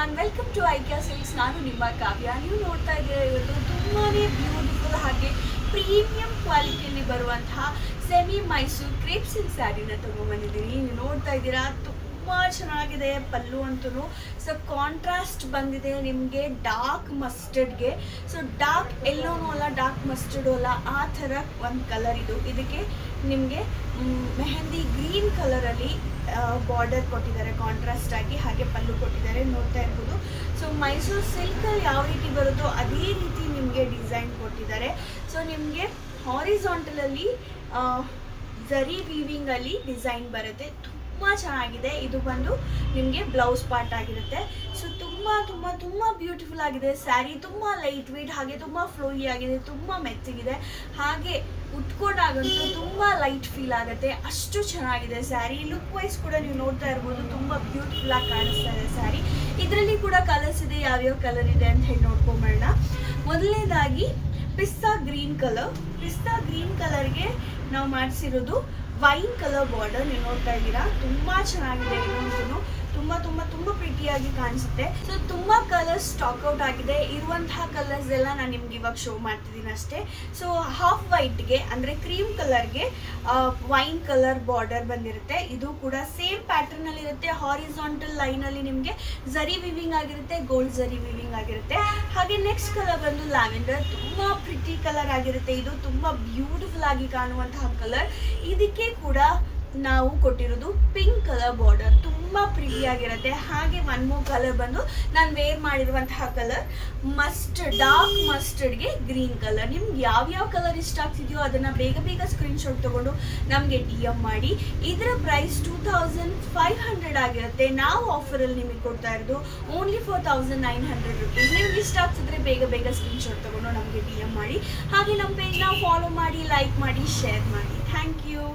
Everyone, welcome to Aikya silks. ನಾನು ನಿಮ್ಮ ಕಾವ್ಯ. ನೀವು ನೋಡ್ತಾ ಇದ್ದೀರಾ ಇವತ್ತು ತುಂಬಾ ಬ್ಯೂಟಿಫುಲ್ ಹಾಗೆ ಪ್ರೀಮಿಯಂ ಕ್ವಾಲಿಟಿಯಲ್ಲಿ ಬರುವಂತಹ ಸೆಮಿ ಮೈಸೂರು ಕ್ರೇಪ್ ಸಿಲ್ಕ್ ಸ್ಯಾರಿನ ತೊಗೊಂಡ್ಬಂದಿದ್ದೀನಿ. ನೀವು ನೋಡ್ತಾ ಇದ್ದೀರಾ ತುಂಬ ಚೆನ್ನಾಗಿದೆ. ಪಲ್ಲು ಅಂತೂ ಸೊ ಕಾಂಟ್ರಾಸ್ಟ್ ಬಂದಿದೆ ನಿಮಗೆ ಡಾರ್ಕ್ ಮಸ್ಟರ್ಡ್ಗೆ. ಸೊ ಡಾರ್ಕ್ ಎಲ್ಲೋನೂ ಅಲ್ಲ, ಡಾರ್ಕ್ ಮಸ್ಟರ್ಡು ಅಲ್ಲ, ಆ ಥರ ಒಂದು ಕಲರ್ ಇದು. ಇದಕ್ಕೆ ನಿಮಗೆ ಮೆಹಂದಿ ಗ್ರೀನ್ ಕಲರಲ್ಲಿ ಬಾರ್ಡರ್ ಕೊಟ್ಟಿದ್ದಾರೆ ಕಾಂಟ್ರಾಸ್ಟ್ ಆಗಿ, ಹಾಗೆ ಪಲ್ಲು ಕೊಟ್ಟಿದ್ದಾರೆ ನೋಡ್ತಾ ಇರ್ಬೋದು. ಸೊ ಮೈಸೂರು ಸಿಲ್ಕಲ್ಲಿ ಯಾವ ರೀತಿ ಬರುತ್ತೋ ಅದೇ ರೀತಿ ನಿಮಗೆ ಡಿಸೈನ್ ಕೊಟ್ಟಿದ್ದಾರೆ. ಸೊ ನಿಮಗೆ ಹಾರಿಸಾಂಟಲಲ್ಲಿ ಝರಿ ವೀವಿಂಗಲ್ಲಿ ಡಿಸೈನ್ ಬರುತ್ತೆ. ತುಂಬ ಚೆನ್ನಾಗಿದೆ. ಇದು ಬಂದು ನಿಮಗೆ ಬ್ಲೌಸ್ ಪಾರ್ಟ್ ಆಗಿರುತ್ತೆ. ಸೊ ತುಂಬ ಬ್ಯೂಟಿಫುಲ್ ಆಗಿದೆ ಸ್ಯಾರಿ. ತುಂಬ ಲೈಟ್ ವೇಟ್, ಹಾಗೆ ತುಂಬ ಫ್ಲೋಯಿ ಆಗಿದೆ, ತುಂಬ ಮೆತ್ತಗಿದೆ, ಹಾಗೆ ಉಟ್ಕೊಂಡಾಗಂತೂ ತುಂಬ ಲೈಟ್ ಫೀಲ್ ಆಗುತ್ತೆ. ಅಷ್ಟು ಚೆನ್ನಾಗಿದೆ ಸ್ಯಾರಿ. ಲುಕ್ ವೈಸ್ ಕೂಡ ನೀವು ನೋಡ್ತಾ ಇರ್ಬೋದು, ತುಂಬ ಬ್ಯೂಟಿಫುಲ್ ಆಗಿ ಕಾಣಿಸ್ತಾ ಇದೆ ಸ್ಯಾರಿ. ಇದರಲ್ಲಿ ಕೂಡ ಕಲರ್ಸ್ ಇದೆ. ಯಾವ್ಯಾವ ಕಲರ್ ಇದೆ ಅಂತ ಹೇಳಿ ನೋಡ್ಕೊಂಬರೋಣ. ಮೊದಲನೇದಾಗಿ ಪಿಸ್ತಾ ಗ್ರೀನ್ ಕಲರ್. ಪಿಸ್ತಾ ಗ್ರೀನ್ ಕಲರ್ಗೆ ನಾವು ಮಾಡಿಸಿರೋದು ವೈನ್ ಕಲರ್ ಬಾರ್ಡರ್. ನೀವು ನೋಡ್ತಾ ಇದ್ದೀರಾ, ತುಂಬ ಚೆನ್ನಾಗಿದೆ. ಇದೊಂದು ತುಂಬ ಪ್ರಿಟಿಯಾಗಿ ಕಾಣಿಸುತ್ತೆ. ಸೊ ತುಂಬ ಕಲರ್ಸ್ ಸ್ಟಾಕ್ಔಟ್ ಆಗಿದೆ. ಇರುವಂತಹ ಕಲರ್ಸ್ ಎಲ್ಲ ನಾನು ನಿಮ್ಗೆ ಇವಾಗ ಶೋ ಮಾಡ್ತಿದ್ದೀನಿ ಅಷ್ಟೇ. ಸೊ ಹಾಫ್ ವೈಟ್ಗೆ ಅಂದರೆ ಕ್ರೀಮ್ ಕಲರ್ಗೆ ವೈನ್ ಕಲರ್ ಬಾರ್ಡರ್ ಬಂದಿರುತ್ತೆ. ಇದು ಕೂಡ ಸೇಮ್ ಪ್ಯಾಟರ್ನ್ ಅಲ್ಲಿ ಇರುತ್ತೆ. ಹಾರಿಸಾಂಟಲ್ ಲೈನಲ್ಲಿ ನಿಮಗೆ ಝರಿ ವಿವಿಂಗ್ ಆಗಿರುತ್ತೆ, ಗೋಲ್ಡ್ ಝರಿ ವಿವಿಂಗ್ ಆಗಿರುತ್ತೆ. ಹಾಗೆ ನೆಕ್ಸ್ಟ್ ಕಲರ್ ಬಂದು ಲ್ಯಾವೆಂಡರ್. ತುಂಬ ಪ್ರಿಟಿ ಕಲರ್ ಆಗಿರುತ್ತೆ. ಇದು ತುಂಬ ಬ್ಯೂಟಿಫುಲ್ ಆಗಿ ಕಾಣುವಂತಹ ಕಲರ್. ಇದಕ್ಕೆ ಕೂಡ ನಾವು ಕೊಟ್ಟಿರೋದು ಪಿಂಕ್ ಕಲರ್ ಬಾರ್ಡರ್. ತುಂಬ ಪ್ರಿಟಿಯಾಗಿರುತ್ತೆ. ಹಾಗೆ ಒನ್ ಮೋರ್ ಕಲರ್ ಬಂದು ನಾನು ವೇರ್ ಮಾಡಿರುವಂತಹ ಕಲರ್ ಮಸ್ಟರ್ಡ್, ಡಾರ್ಕ್ ಮಸ್ಟರ್ಡ್ಗೆ ಗ್ರೀನ್ ಕಲರ್. ನಿಮ್ಗೆ ಯಾವ್ಯಾವ ಕಲರ್ ಇಷ್ಟ ಆಗ್ತಿದೆಯೋ ಅದನ್ನು ಬೇಗ ಸ್ಕ್ರೀನ್ಶಾಟ್ ತೊಗೊಂಡು ನಮಗೆ DM ಮಾಡಿ. ಇದರ ಪ್ರೈಸ್ 2500 ಆಗಿರುತ್ತೆ. ನಾವು ಆಫರಲ್ಲಿ ನಿಮಗೆ ಕೊಡ್ತಾ ಇರೋದು ಓನ್ಲಿ 4900 ರುಪೀಸ್. ನಿಮ್ಗೆ ಇಷ್ಟ ಆಗ್ತಿದ್ರೆ ಬೇಗ ಸ್ಕ್ರೀನ್ಶಾಟ್ ತೊಗೊಂಡು ನಮಗೆ DM ಮಾಡಿ. ಹಾಗೆ ನಮ್ಮ ಪೇಜ್ನ ಫಾಲೋ ಮಾಡಿ, ಲೈಕ್ ಮಾಡಿ, ಶೇರ್ ಮಾಡಿ. Thank you.